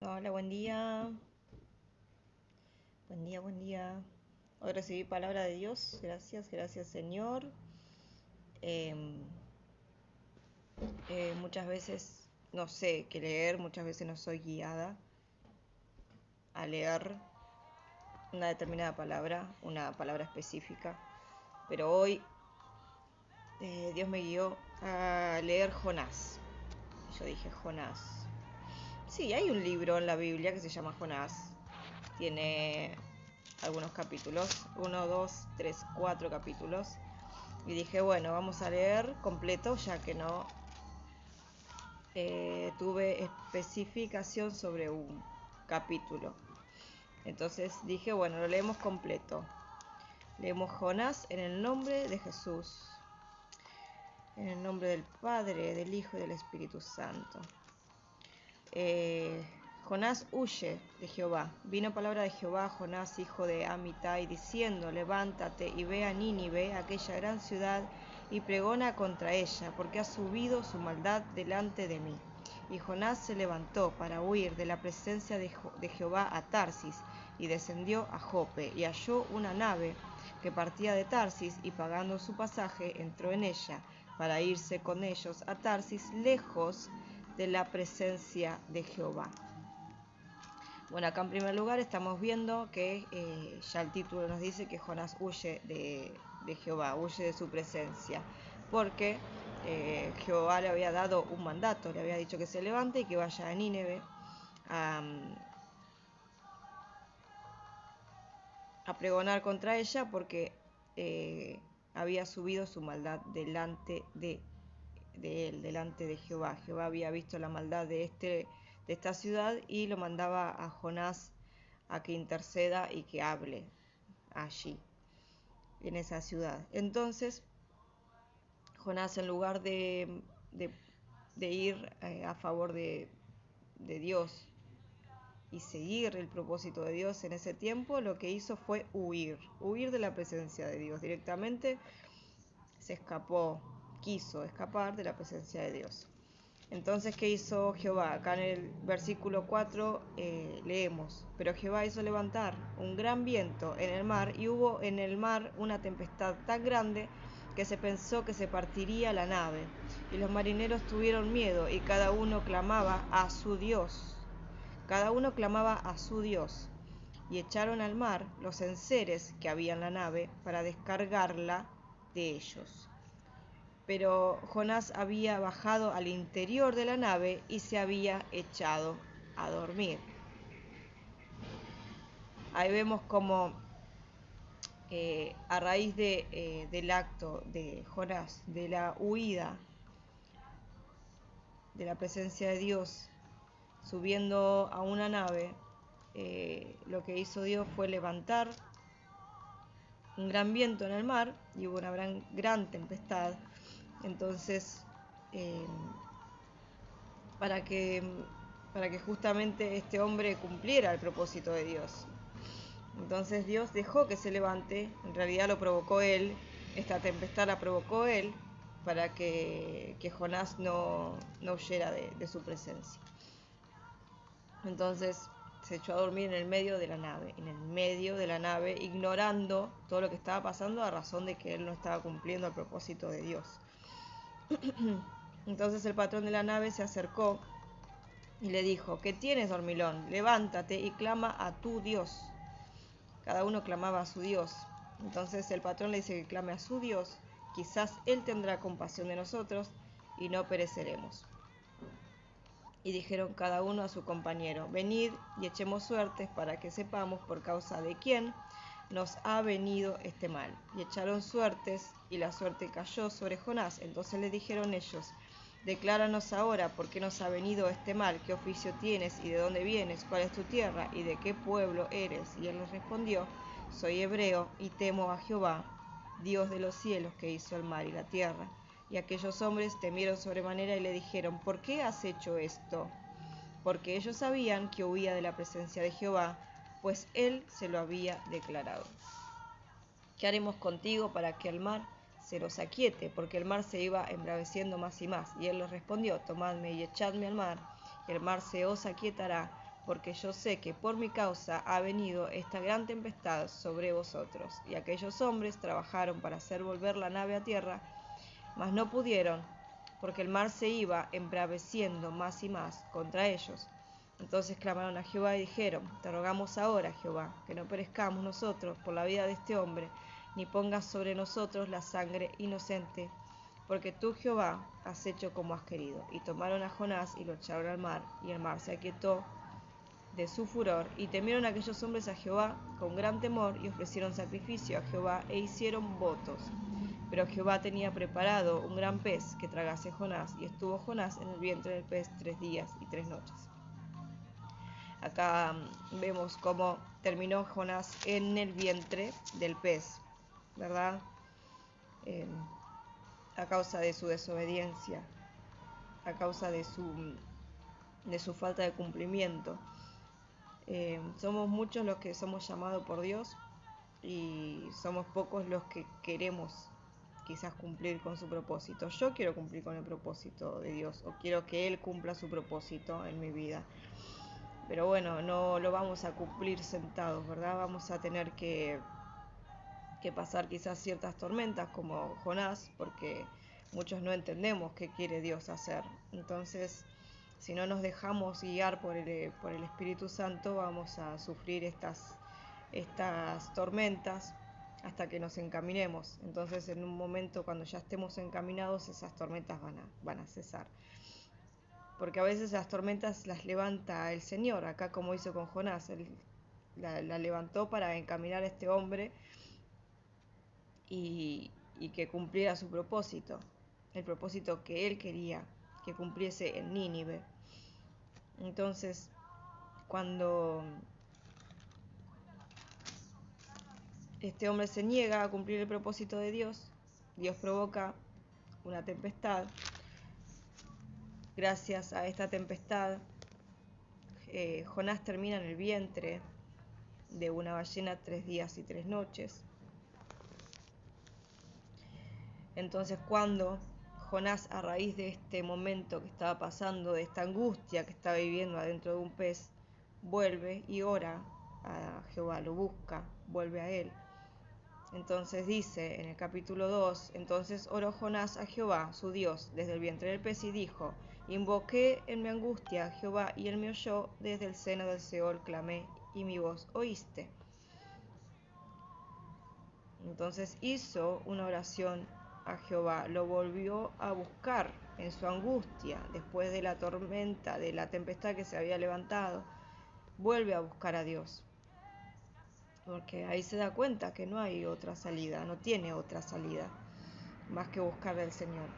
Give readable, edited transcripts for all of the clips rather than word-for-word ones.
Hola, buen día. Buen día, buen día. Hoy recibí palabra de Dios. Gracias, gracias Señor. Em, muchas veces no sé qué leer, muchas veces no soy guiada a leer una determinada palabra, una palabra específica. Pero hoy Dios me guió a leer Jonás. Yo dije, Jonás. Sí, hay un libro en la Biblia que se llama Jonás. Tiene algunos capítulos, uno, dos, tres, cuatro capítulos. Y dije, bueno, vamos a leer completo, ya que no tuve especificación sobre un capítulo. Entonces dije, bueno, lo leemos completo. Leemos Jonás en el nombre de Jesús, en el nombre del Padre, del Hijo y del Espíritu Santo. Jonás huye de Jehová. Vino palabra de Jehová a Jonás, hijo de Amitai, diciendo, levántate y ve a Nínive, aquella gran ciudad, y pregona contra ella, porque ha subido su maldad delante de mí. Y Jonás se levantó para huir de la presencia de Jehová a Tarsis, y descendió a Jope, y halló una nave que partía de Tarsis, y pagando su pasaje, entró en ella, para irse con ellos a Tarsis, lejos de la presencia de Jehová. Bueno, acá en primer lugar estamos viendo que ya el título nos dice que Jonás huye de Jehová, huye de su presencia, porque Jehová le había dado un mandato, le había dicho que se levante y que vaya a Nínive a pregonar contra ella, porque había subido su maldad delante de él, delante de Jehová. Jehová había visto la maldad de esta ciudad y lo mandaba a Jonás a que interceda y que hable allí, en esa ciudad. Entonces, Jonás, en lugar de ir a favor de Dios y seguir el propósito de Dios en ese tiempo, lo que hizo fue huir de la presencia de Dios. Directamente se escapó, quiso escapar de la presencia de Dios. Entonces, ¿qué hizo Jehová? Acá en el versículo 4 leemos, pero Jehová hizo levantar un gran viento en el mar, y hubo en el mar una tempestad tan grande que se pensó que se partiría la nave. Y los marineros tuvieron miedo, y cada uno clamaba a su Dios. Cada uno clamaba a su Dios. Y echaron al mar los enseres que había en la nave para descargarla de ellos. Pero Jonás había bajado al interior de la nave y se había echado a dormir. Ahí vemos como a raíz del acto de Jonás, de la huida de la presencia de Dios, subiendo a una nave, lo que hizo Dios fue levantar un gran viento en el mar y hubo una gran tempestad. Entonces, eh, para que, para que justamente este hombre cumpliera el propósito de Dios. Entonces Dios dejó que se levante, en realidad lo provocó él, esta tempestad la provocó él, para que Jonás no huyera de su presencia. Entonces se echó a dormir en el medio de la nave, ignorando todo lo que estaba pasando a razón de que él no estaba cumpliendo el propósito de Dios. Entonces el patrón de la nave se acercó y le dijo, ¿qué tienes, dormilón? Levántate y clama a tu Dios. Cada uno clamaba a su Dios. Entonces el patrón le dice que clame a su Dios, quizás Él tendrá compasión de nosotros y no pereceremos. Y dijeron cada uno a su compañero, venid y echemos suertes para que sepamos por causa de quién nos ha venido este mal. Y echaron suertes, y la suerte cayó sobre Jonás. Entonces le dijeron ellos, decláranos ahora por qué nos ha venido este mal, qué oficio tienes y de dónde vienes, cuál es tu tierra y de qué pueblo eres. Y él les respondió, soy hebreo y temo a Jehová, Dios de los cielos, que hizo el mar y la tierra. Y aquellos hombres temieron sobremanera y le dijeron, ¿por qué has hecho esto? Porque ellos sabían que huía de la presencia de Jehová, pues él se lo había declarado. ¿Qué haremos contigo para que el mar se los aquiete? Porque el mar se iba embraveciendo más y más. Y él les respondió, tomadme y echadme al mar, y el mar se os aquietará, porque yo sé que por mi causa ha venido esta gran tempestad sobre vosotros. Y aquellos hombres trabajaron para hacer volver la nave a tierra, mas no pudieron, porque el mar se iba embraveciendo más y más contra ellos. Entonces clamaron a Jehová y dijeron: Te rogamos ahora, Jehová, que no perezcamos nosotros por la vida de este hombre, ni pongas sobre nosotros la sangre inocente, porque tú, Jehová, has hecho como has querido. Y tomaron a Jonás y lo echaron al mar, y el mar se aquietó de su furor, y temieron aquellos hombres a Jehová con gran temor, y ofrecieron sacrificio a Jehová, e hicieron votos. Pero Jehová tenía preparado un gran pez que tragase a Jonás, y estuvo Jonás en el vientre del pez 3 días y 3 noches. Acá vemos cómo terminó Jonás en el vientre del pez, ¿verdad? A causa de su desobediencia, a causa de su falta de cumplimiento. Somos muchos los que somos llamados por Dios y somos pocos los que queremos quizás cumplir con su propósito. Yo quiero cumplir con el propósito de Dios, o quiero que Él cumpla su propósito en mi vida. Pero bueno, no lo vamos a cumplir sentados, ¿verdad? Vamos a tener que pasar quizás ciertas tormentas como Jonás, porque muchos no entendemos qué quiere Dios hacer. Entonces, si no nos dejamos guiar por el Espíritu Santo, vamos a sufrir estas tormentas hasta que nos encaminemos. Entonces, en un momento, cuando ya estemos encaminados, esas tormentas van a cesar. Porque a veces las tormentas las levanta el Señor, acá como hizo con Jonás. Él la levantó para encaminar a este hombre y que cumpliera su propósito, el propósito que Él quería que cumpliese en Nínive. Entonces, cuando este hombre se niega a cumplir el propósito de Dios, Dios provoca una tempestad. Gracias a esta tempestad, Jonás termina en el vientre de una ballena 3 días y 3 noches. Entonces, cuando Jonás, a raíz de este momento que estaba pasando, de esta angustia que estaba viviendo adentro de un pez, vuelve y ora a Jehová, lo busca, vuelve a él. Entonces dice en el capítulo 2, entonces oró Jonás a Jehová, su Dios, desde el vientre del pez y dijo: Invoqué en mi angustia a Jehová, y él me oyó, desde el seno del Seol clamé, y mi voz oíste. Entonces hizo una oración a Jehová, lo volvió a buscar en su angustia, después de la tormenta, de la tempestad que se había levantado, vuelve a buscar a Dios. Porque ahí se da cuenta que no hay otra salida, no tiene otra salida, más que buscarle al Señor.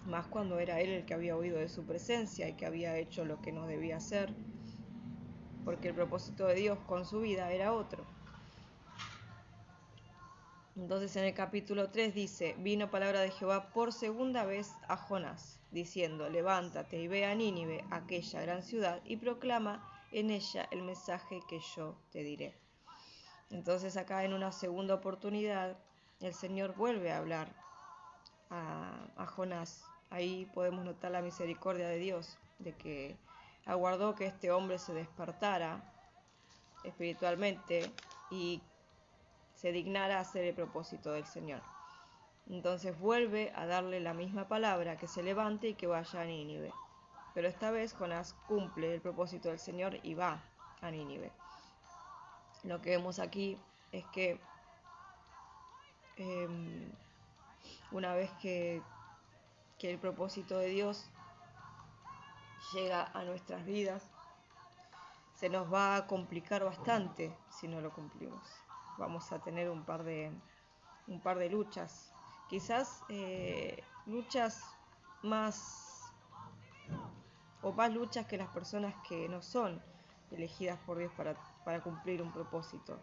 Más cuando era Él el que había huido de su presencia y que había hecho lo que no debía hacer, porque el propósito de Dios con su vida era otro. Entonces en el capítulo 3 dice: Vino palabra de Jehová por segunda vez a Jonás, diciendo: Levántate y ve a Nínive, aquella gran ciudad, y proclama en ella el mensaje que yo te diré. Entonces acá, en una segunda oportunidad, el Señor vuelve a hablar a Jonás. Ahí podemos notar la misericordia de Dios, de que aguardó que este hombre se despertara espiritualmente y se dignara a hacer el propósito del Señor. Entonces vuelve a darle la misma palabra, que se levante y que vaya a Nínive. Pero esta vez Jonás cumple el propósito del Señor y va a Nínive. Lo que vemos aquí es que una vez que el propósito de Dios llega a nuestras vidas, se nos va a complicar bastante si no lo cumplimos. Vamos a tener un par de luchas, quizás luchas más luchas que las personas que no son elegidas por Dios para cumplir un propósito.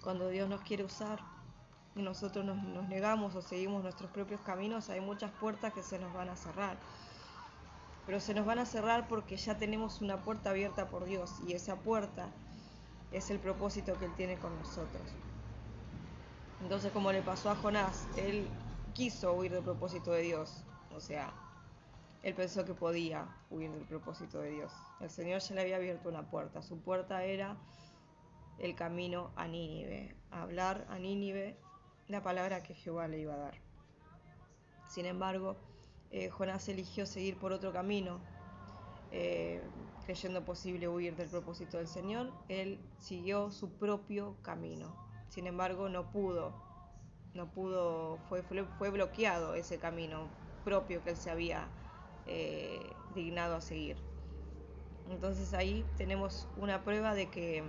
Cuando Dios nos quiere usar y nosotros nos negamos o seguimos nuestros propios caminos, hay muchas puertas que se nos van a cerrar. Pero se nos van a cerrar porque ya tenemos una puerta abierta por Dios, y esa puerta es el propósito que Él tiene con nosotros. Entonces, como le pasó a Jonás, él quiso huir del propósito de Dios, o sea, él pensó que podía huir del propósito de Dios. El Señor ya le había abierto una puerta. Su puerta era el camino a Nínive, a hablar a Nínive la palabra que Jehová le iba a dar. Sin embargo, Jonás eligió seguir por otro camino, creyendo posible huir del propósito del Señor. Él siguió su propio camino. Sin embargo, no pudo, fue bloqueado ese camino propio que él se había dignado a seguir. Entonces ahí tenemos una prueba de que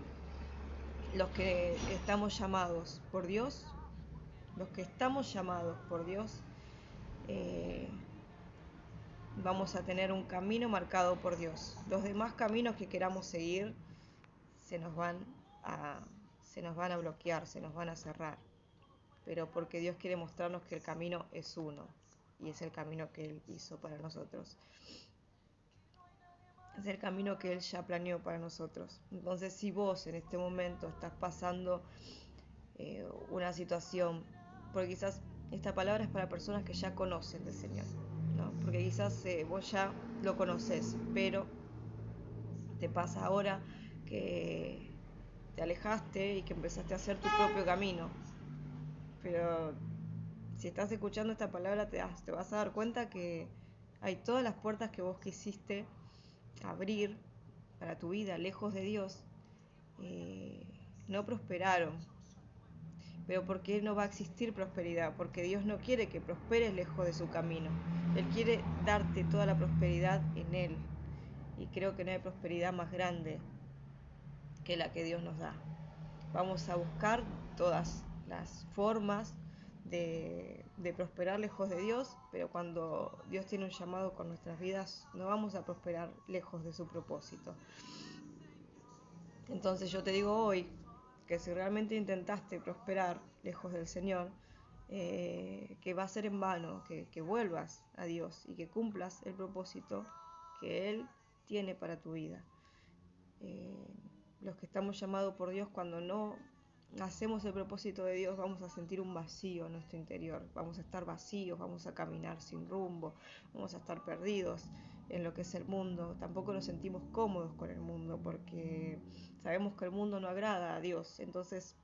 los que estamos llamados por Dios, vamos a tener un camino marcado por Dios. Los demás caminos que queramos seguir se nos van a bloquear, se nos van a cerrar. Pero porque Dios quiere mostrarnos que el camino es uno, y es el camino que Él hizo para nosotros. Es el camino que Él ya planeó para nosotros. Entonces, si vos en este momento estás pasando una situación, porque quizás esta palabra es para personas que ya conocen del Señor, ¿no? Porque quizás vos ya lo conoces, pero te pasa ahora que te alejaste y que empezaste a hacer tu propio camino. Pero si estás escuchando esta palabra te vas a dar cuenta que hay todas las puertas que vos quisiste abrir para tu vida lejos de Dios, no prosperaron. Pero ¿por qué no va a existir prosperidad? Porque Dios no quiere que prosperes lejos de su camino. Él quiere darte toda la prosperidad en Él. Y creo que no hay prosperidad más grande que la que Dios nos da. Vamos a buscar todas las formas de prosperar lejos de Dios, pero cuando Dios tiene un llamado con nuestras vidas, no vamos a prosperar lejos de su propósito. Entonces yo te digo hoy que si realmente intentaste prosperar lejos del Señor, que va a ser en vano, que vuelvas a Dios y que cumplas el propósito que Él tiene para tu vida. Los que estamos llamados por Dios, cuando no hacemos el propósito de Dios, vamos a sentir un vacío en nuestro interior, vamos a estar vacíos, vamos a caminar sin rumbo, vamos a estar perdidos en lo que es el mundo. Tampoco nos sentimos cómodos con el mundo porque sabemos que el mundo no agrada a Dios. Entonces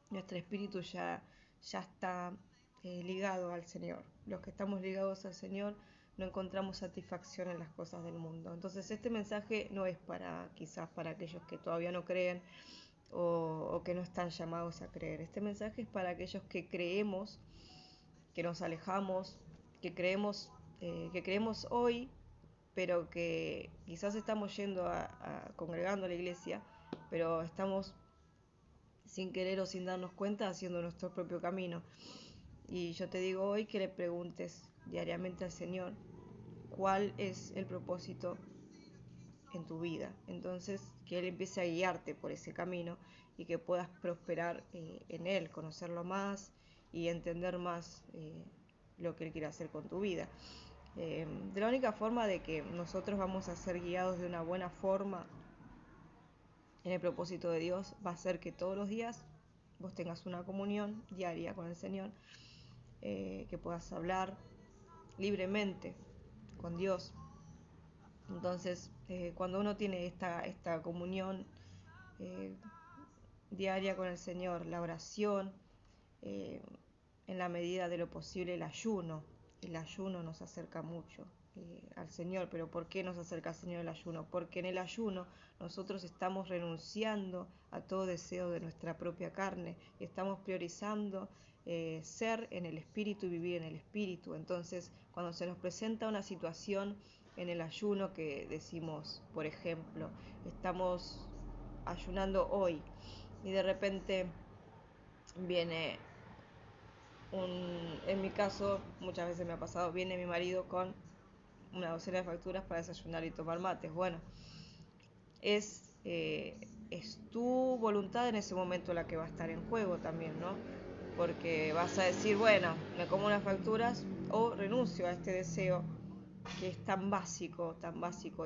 nuestro espíritu ya está ligado al Señor. Los que estamos ligados al Señor no encontramos satisfacción en las cosas del mundo. Entonces este mensaje no es quizás para aquellos que todavía no creen o que no están llamados a creer. Este mensaje es para aquellos que creemos, que nos alejamos, que creemos hoy, pero que quizás estamos yendo congregando a la iglesia, pero estamos sin querer o sin darnos cuenta haciendo nuestro propio camino. Y yo te digo hoy que le preguntes diariamente al Señor cuál es el propósito en tu vida. Entonces que Él empiece a guiarte por ese camino y que puedas prosperar en Él, conocerlo más y entender más lo que Él quiere hacer con tu vida. De la única forma de que nosotros vamos a ser guiados de una buena forma en el propósito de Dios va a ser que todos los días vos tengas una comunión diaria con el Señor, que puedas hablar libremente con Dios. Entonces, cuando uno tiene esta comunión diaria con el Señor, la oración, en la medida de lo posible el ayuno nos acerca mucho al Señor. Pero ¿por qué nos acerca al Señor el ayuno? Porque en el ayuno nosotros estamos renunciando a todo deseo de nuestra propia carne y estamos priorizando ser en el Espíritu y vivir en el Espíritu. Entonces, cuando se nos presenta una situación en el ayuno que decimos, por ejemplo, estamos ayunando hoy y de repente viene en mi caso, muchas veces me ha pasado, viene mi marido con una docena de facturas para desayunar y tomar mates. Bueno, es tu voluntad en ese momento la que va a estar en juego también, ¿no? Porque vas a decir, bueno, me como unas facturas o renuncio a este deseo que es tan básico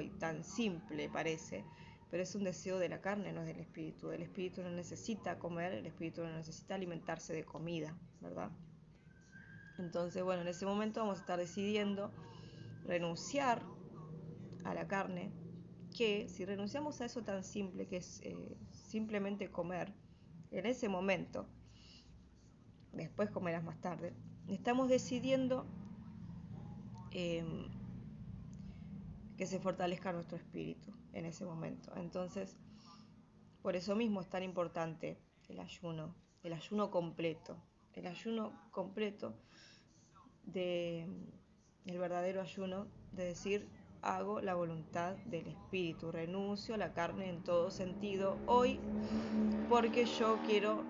y tan simple parece, pero es un deseo de la carne, no es del espíritu. El espíritu no necesita comer, el espíritu no necesita alimentarse de comida, ¿verdad? Entonces, bueno, en ese momento vamos a estar decidiendo renunciar a la carne, que si renunciamos a eso tan simple que es simplemente comer, en ese momento, después comerás más tarde, estamos decidiendo que se fortalezca nuestro espíritu en ese momento. Entonces, por eso mismo es tan importante el ayuno completo, de el verdadero ayuno, de decir, hago la voluntad del espíritu, renuncio a la carne en todo sentido hoy, porque yo quiero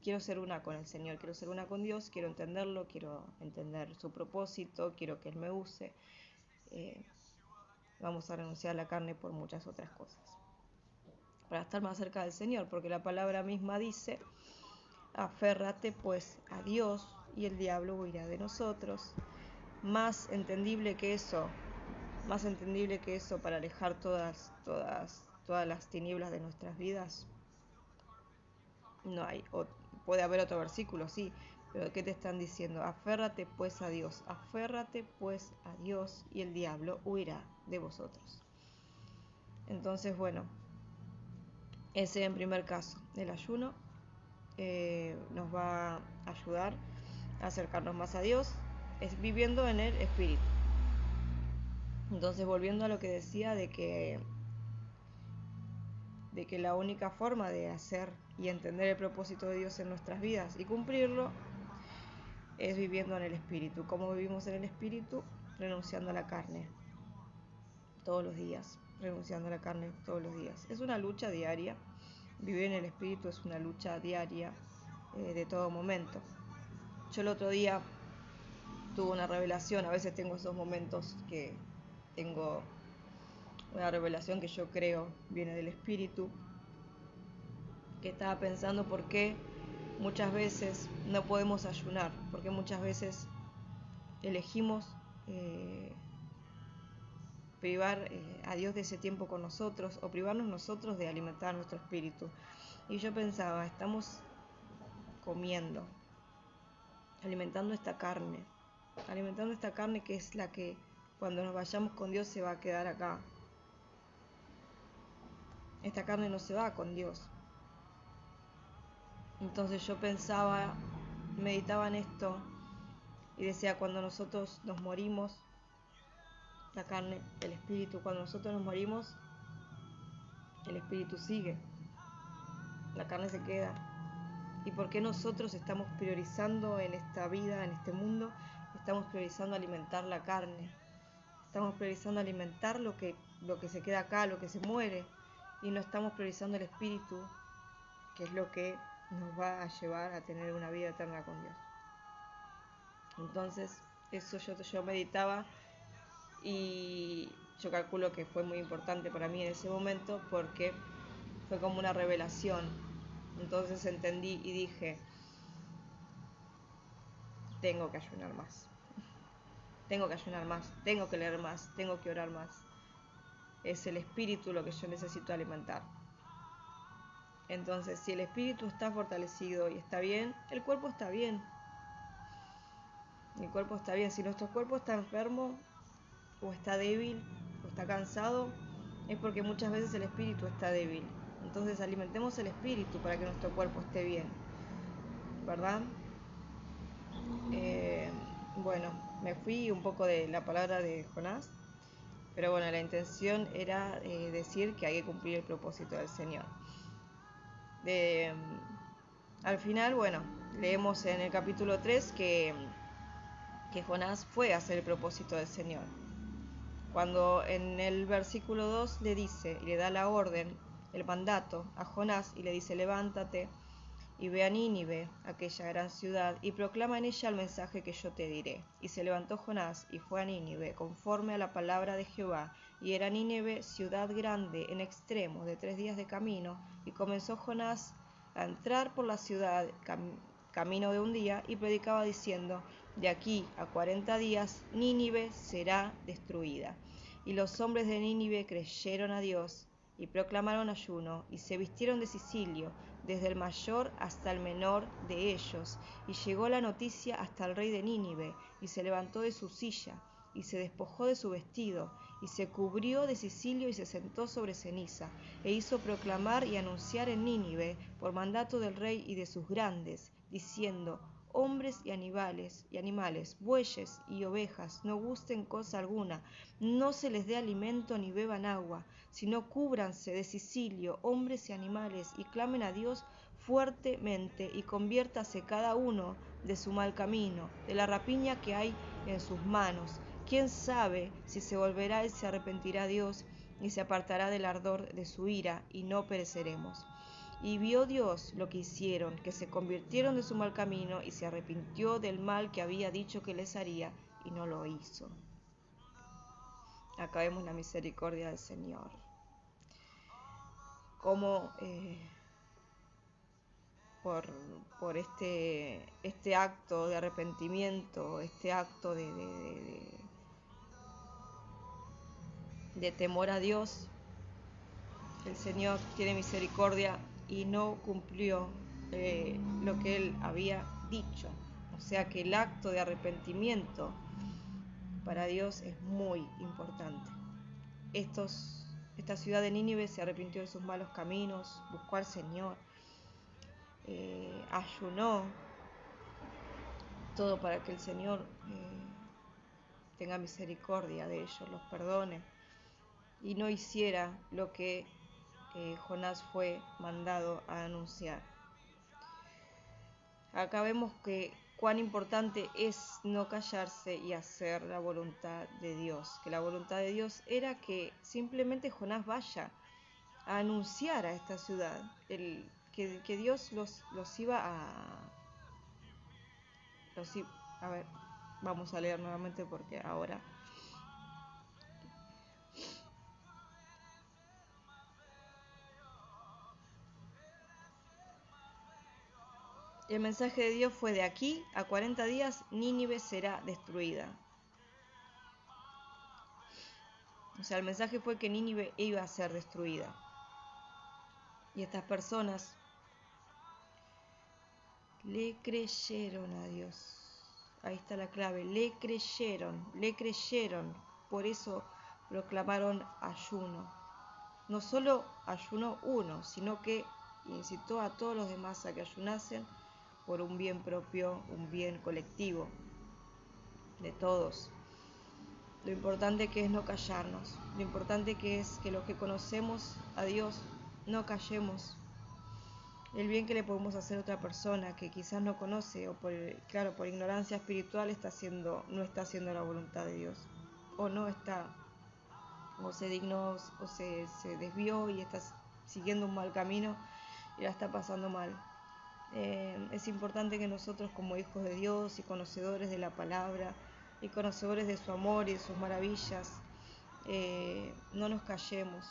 quiero ser una con el Señor, quiero ser una con Dios, quiero entenderlo, quiero entender su propósito, quiero que Él me use. Vamos a renunciar a la carne por muchas otras cosas, para estar más cerca del Señor, porque la palabra misma dice, aférrate pues a Dios y el diablo huirá de nosotros. Más entendible que eso para alejar todas las tinieblas de nuestras vidas, no hay. Puede haber otro versículo, sí, pero ¿qué te están diciendo? Aférrate pues a Dios y el diablo huirá de vosotros. Entonces, bueno, ese en primer caso, el ayuno nos va a ayudar a acercarnos más a Dios, es viviendo en el Espíritu. Entonces, volviendo a lo que decía de que la única forma de hacer y entender el propósito de Dios en nuestras vidas y cumplirlo es viviendo en el Espíritu. ¿Cómo vivimos en el Espíritu? Renunciando a la carne todos los días, Es una lucha diaria. Vivir en el Espíritu es una lucha diaria de todo momento. Yo el otro día tuve una revelación, a veces tengo esos momentos que tengo una revelación que yo creo viene del Espíritu, que estaba pensando por qué muchas veces no podemos ayunar, porque muchas veces elegimos privar a Dios de ese tiempo con nosotros, o privarnos nosotros de alimentar nuestro espíritu. Y yo pensaba, estamos comiendo, alimentando esta carne que es la que cuando nos vayamos con Dios se va a quedar acá. Esta carne no se va con Dios. Entonces yo pensaba, meditaba en esto y decía, cuando nosotros nos morimos, la carne, el espíritu, cuando nosotros nos morimos, el espíritu sigue, la carne se queda. ¿Y por qué nosotros estamos priorizando en esta vida, en este mundo, estamos priorizando alimentar la carne? Estamos priorizando alimentar lo que se queda acá, lo que se muere, y no estamos priorizando el espíritu, que es lo que nos va a llevar a tener una vida eterna con Dios. Entonces, eso yo meditaba, y yo calculo que fue muy importante para mí en ese momento, porque fue como una revelación. Entonces entendí y dije, tengo que ayunar más, tengo que leer más, tengo que orar más. Es el espíritu lo que yo necesito alimentar. Entonces, si el espíritu está fortalecido y está bien, el cuerpo está bien. Si nuestro cuerpo está enfermo, o está débil, o está cansado, es porque muchas veces el espíritu está débil. Entonces alimentemos el espíritu para que nuestro cuerpo esté bien, ¿verdad? Bueno, me fui un poco de la palabra de Jonás, pero bueno, la intención era decir que hay que cumplir el propósito del Señor. Al final, bueno, leemos en el capítulo 3 que Jonás fue a hacer el propósito del Señor. Cuando en el versículo 2 le dice y le da la orden, el mandato a Jonás, y le dice, levántate y ve a Nínive, aquella gran ciudad, y proclama en ella el mensaje que yo te diré. Y se levantó Jonás y fue a Nínive, conforme a la palabra de Jehová, y era Nínive ciudad grande en extremo, de 3 días de camino, y comenzó Jonás a entrar por la ciudad camino de un día, y predicaba diciendo, de aquí a 40 días Nínive será destruida. Y los hombres de Nínive creyeron a Dios, y proclamaron ayuno, y se vistieron de cilicio, desde el mayor hasta el menor de ellos, y llegó la noticia hasta el rey de Nínive, y se levantó de su silla, y se despojó de su vestido, y se cubrió de cisilio y se sentó sobre ceniza, e hizo proclamar y anunciar en Nínive, por mandato del rey y de sus grandes, diciendo: hombres y animales, bueyes y ovejas, no gusten cosa alguna, no se les dé alimento ni beban agua, sino cúbranse de cisilio, hombres y animales, y clamen a Dios fuertemente, y conviértase cada uno de su mal camino, de la rapiña que hay en sus manos. ¿Quién sabe si se volverá y se arrepentirá Dios, y se apartará del ardor de su ira, y no pereceremos? Y vio Dios lo que hicieron, que se convirtieron de su mal camino, y se arrepintió del mal que había dicho que les haría, y no lo hizo. Acá vemos la misericordia del Señor. Como por este acto de arrepentimiento, este acto de temor a Dios, el Señor tiene misericordia y no cumplió lo que Él había dicho. O sea que el acto de arrepentimiento para Dios es muy importante. Esta ciudad de Nínive se arrepintió de sus malos caminos, buscó al Señor, ayunó, todo para que el Señor tenga misericordia de ellos, los perdone, y no hiciera lo que Jonás fue mandado a anunciar. Acá vemos que cuán importante es no callarse y hacer la voluntad de Dios. Que la voluntad de Dios era que simplemente Jonás vaya a anunciar a esta ciudad, que Dios los iba a ver, vamos a leer nuevamente porque ahora... El mensaje de Dios fue: de aquí a 40 días Nínive será destruida. O sea, el mensaje fue que Nínive iba a ser destruida. Y estas personas le creyeron a Dios. Ahí está la clave, le creyeron. Por eso proclamaron ayuno. No solo ayunó uno, sino que incitó a todos los demás a que ayunasen por un bien propio, un bien colectivo de todos. Lo importante que es no callarnos, lo importante que es que los que conocemos a Dios no callemos. El bien que le podemos hacer a otra persona que quizás no conoce, o por ignorancia espiritual no está haciendo la voluntad de Dios, o no está, o se dignó, o se desvió y está siguiendo un mal camino y la está pasando mal. Es importante que nosotros, como hijos de Dios y conocedores de la palabra y conocedores de su amor y de sus maravillas, no nos callemos.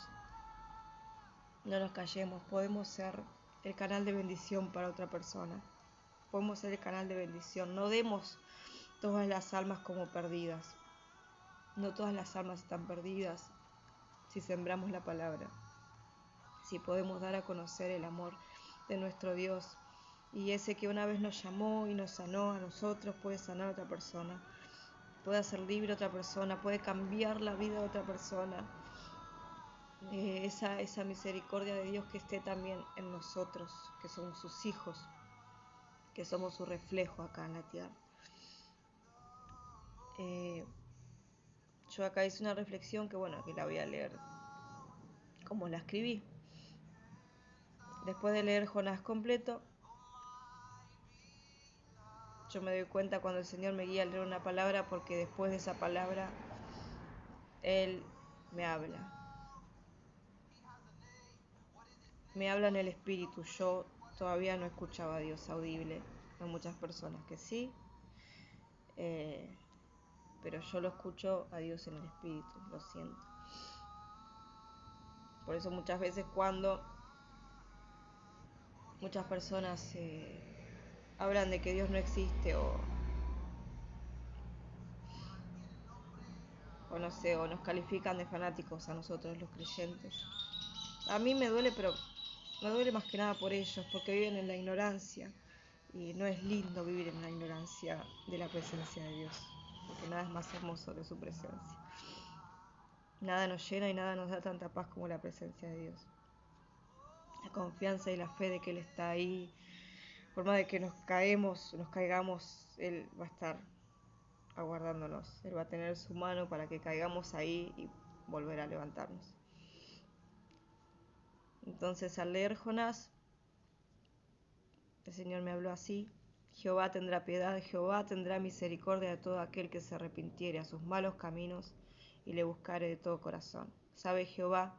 Podemos ser el canal de bendición para otra persona. Podemos ser el canal de bendición. No demos todas las almas como perdidas. No todas las almas están perdidas si sembramos la palabra. Si podemos dar a conocer el amor de nuestro Dios. Y ese que una vez nos llamó y nos sanó a nosotros puede sanar a otra persona. Puede hacer libre a otra persona. Puede cambiar la vida de otra persona. Esa misericordia de Dios que esté también en nosotros, que somos sus hijos, que somos su reflejo acá en la tierra. Yo acá hice una reflexión que la voy a leer como la escribí. Después de leer Jonás completo, yo me doy cuenta cuando el Señor me guía a leer una palabra, porque después de esa palabra Él me habla. Me habla en el espíritu. Yo todavía no escuchaba a Dios audible. Hay muchas personas que sí, pero yo lo escucho a Dios en el espíritu, lo siento. Por eso muchas veces cuando muchas personas hablan de que Dios no existe o no sé, o nos califican de fanáticos a nosotros los creyentes, a mí me duele, pero Me duele más que nada por ellos, porque viven en la ignorancia. Y no es lindo vivir en la ignorancia de la presencia de Dios, porque nada es más hermoso que su presencia. Nada nos llena y nada nos da tanta paz como la presencia de Dios. La confianza y la fe de que Él está ahí. Por más de que nos caigamos, Él va a estar aguardándonos. Él va a tener su mano para que caigamos ahí y volver a levantarnos. Entonces, al leer Jonás, el Señor me habló así: Jehová tendrá piedad, Jehová tendrá misericordia de todo aquel que se arrepintiere a sus malos caminos y le buscare de todo corazón. Sabe Jehová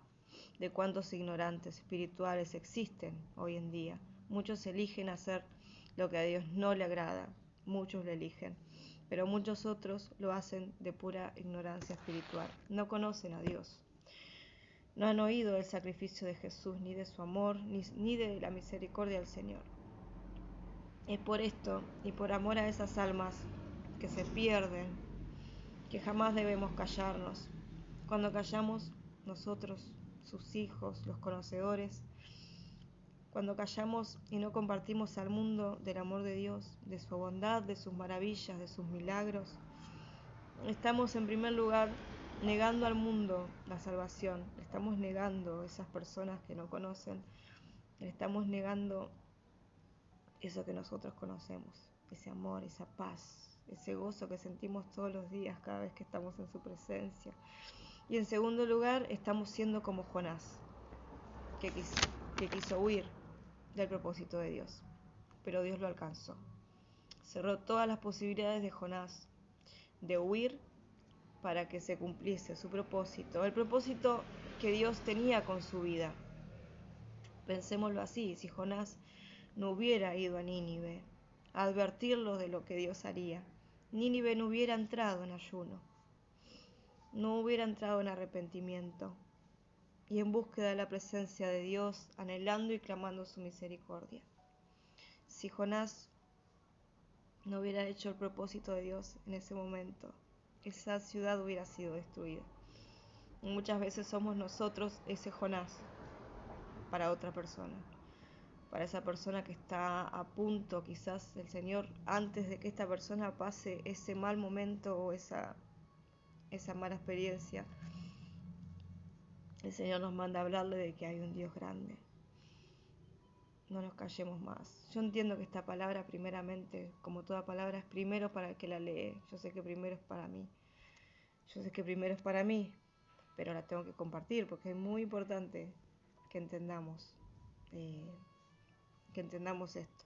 de cuántos ignorantes espirituales existen hoy en día. Muchos eligen hacer lo que a Dios no le agrada, muchos lo eligen, pero muchos otros lo hacen de pura ignorancia espiritual. No conocen a Dios. No han oído el sacrificio de Jesús, ni de su amor, ni de la misericordia del Señor. Es por esto y por amor a esas almas que se pierden, que jamás debemos callarnos. Cuando callamos nosotros, sus hijos, los conocedores, cuando callamos y no compartimos al mundo del amor de Dios, de su bondad, de sus maravillas, de sus milagros, estamos en primer lugar negando al mundo la salvación, estamos negando a esas personas que no conocen, estamos negando eso que nosotros conocemos, ese amor, esa paz, ese gozo que sentimos todos los días cada vez que estamos en su presencia. Y en segundo lugar, estamos siendo como Jonás, que quiso huir del propósito de Dios, pero Dios lo alcanzó. Cerró todas las posibilidades de Jonás de huir para que se cumpliese su propósito, el propósito que Dios tenía con su vida. Pensémoslo así: si Jonás no hubiera ido a Nínive a advertirlo de lo que Dios haría, Nínive no hubiera entrado en ayuno, no hubiera entrado en arrepentimiento y en búsqueda de la presencia de Dios, anhelando y clamando su misericordia. Si Jonás no hubiera hecho el propósito de Dios en ese momento, esa ciudad hubiera sido destruida. Y muchas veces somos nosotros ese Jonás para otra persona, para esa persona que está a punto, quizás el Señor, antes de que esta persona pase ese mal momento o esa mala experiencia, el Señor nos manda a hablarle de que hay un Dios grande. No nos callemos más. Yo entiendo que esta palabra, primeramente, como toda palabra, es primero para el que la lee. Yo sé que primero es para mí. Pero la tengo que compartir porque es muy importante que entendamos esto.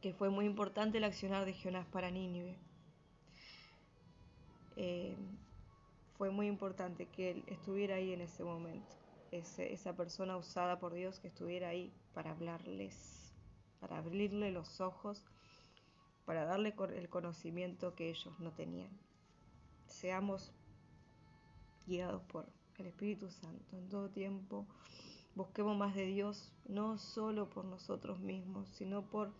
Que fue muy importante el accionar de Jonás para Nínive. Fue muy importante que él estuviera ahí en ese momento. Esa persona usada por Dios que estuviera ahí para hablarles, para abrirle los ojos, para darle el conocimiento que ellos no tenían. Seamos guiados por el Espíritu Santo en todo tiempo. Busquemos más de Dios, no solo por nosotros mismos, sino por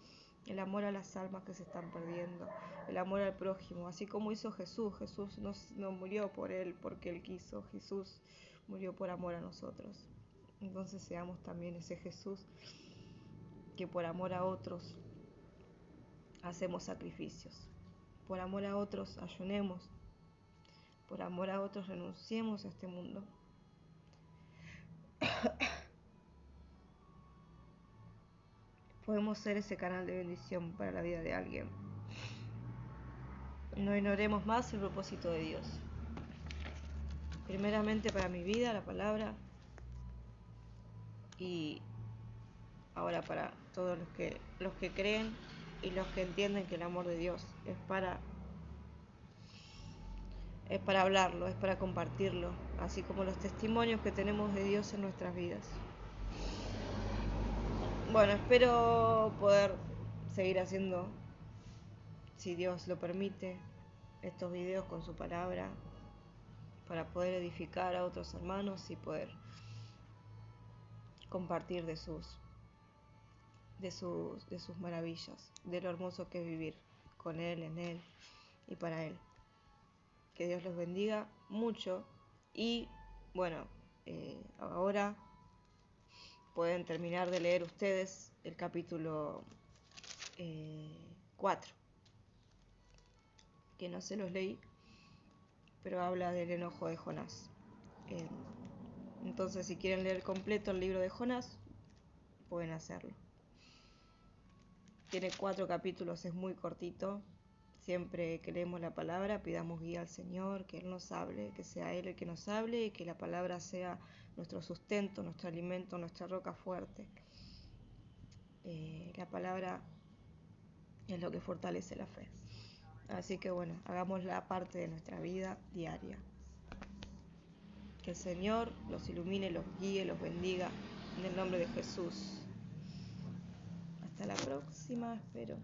el amor a las almas que se están perdiendo, el amor al prójimo, así como hizo Jesús. Jesús no murió por él porque él quiso, Jesús murió por amor a nosotros. Entonces seamos también ese Jesús que por amor a otros hacemos sacrificios, por amor a otros ayunemos, por amor a otros renunciemos a este mundo. Podemos ser ese canal de bendición para la vida de alguien. No ignoremos más el propósito de Dios. Primeramente para mi vida, la palabra, y ahora para todos los que creen y los que entienden que el amor de Dios es para hablarlo, es para compartirlo, así como los testimonios que tenemos de Dios en nuestras vidas. Bueno, espero poder seguir haciendo, si Dios lo permite, estos videos con su palabra para poder edificar a otros hermanos y poder compartir de sus maravillas, de lo hermoso que es vivir con Él, en Él y para Él. Que Dios los bendiga mucho y bueno, ahora pueden terminar de leer ustedes el capítulo 4, que no se los leí, pero habla del enojo de Jonás. Entonces, si quieren leer completo el libro de Jonás, pueden hacerlo. Tiene 4 capítulos, es muy cortito. Siempre que leemos la palabra, pidamos guía al Señor, que Él nos hable, que sea Él el que nos hable y que la palabra sea nuestro sustento, nuestro alimento, nuestra roca fuerte. La palabra es lo que fortalece la fe. Así que bueno, hagamos la parte de nuestra vida diaria. Que el Señor los ilumine, los guíe, los bendiga en el nombre de Jesús. Hasta la próxima, espero.